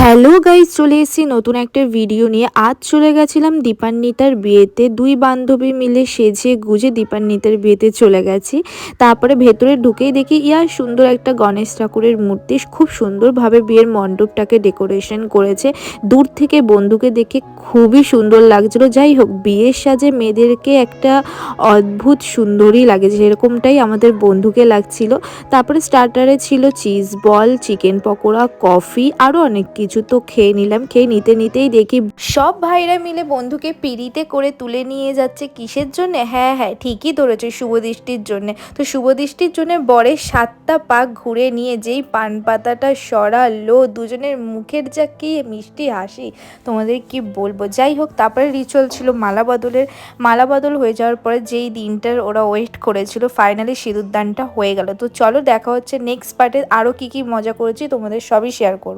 Hello guys, চলে এসেছি নতুন একটা ভিডিও নিয়ে। আজ চলে গেছিলাম দীপান্বিতার বিয়েতে। দুই বান্ধবী মিলে সেজে গুজে দীপান্বিতার বিয়েতে চলে গেছি। তারপরে ভেতরে ঢুকেই দেখি সুন্দর একটা গণেশ ঠাকুরের মূর্তি, খুব সুন্দরভাবে বিয়ের মণ্ডপটাকে ডেকোরেশন করেছে। দূর থেকে বন্ধুকে দেখে খুবই সুন্দর লাগছিল। যাই হোক, বিয়ের সাজে মেয়েদেরকে একটা অদ্ভুত সুন্দরই লাগে, যেরকমটাই আমাদের বন্ধুকে লাগছিল। তারপরে স্টার্টারে ছিল cheese ball, chicken pakora, coffee, আরও অনেক কিছু। তো খেয়ে নিলাম। খেয়ে নিতে নিতেই দেখি সব ভাইরা মিলে বন্ধুকে পিঁড়িতে করে তুলে নিয়ে যাচ্ছে। কিসের জন্য? হ্যাঁ হ্যাঁ, ঠিকই ধরেছে, শুভদৃষ্টির জন্য। তো শুভদৃষ্টির জন্য বরের 7টা পাক ঘুরে নিয়ে যেই পান পাতাটা সরালো, দুজনের মুখের যা কি মিষ্টি হাসি, তোমাদের কি বলবো। যাই হোক, তারপরে রিচুয়াল ছিল মালা বদলের। মালা বদল হয়ে যাওয়ার পরে যেই দিনটার ওরা ওয়েট করেছিল, ফাইনালি সিঁদুরদানটা হয়ে গেল। তো চলো, দেখা হচ্ছে নেক্সট পার্টে। আরও কি কি মজা করেছি তোমাদের সবই শেয়ার করবো।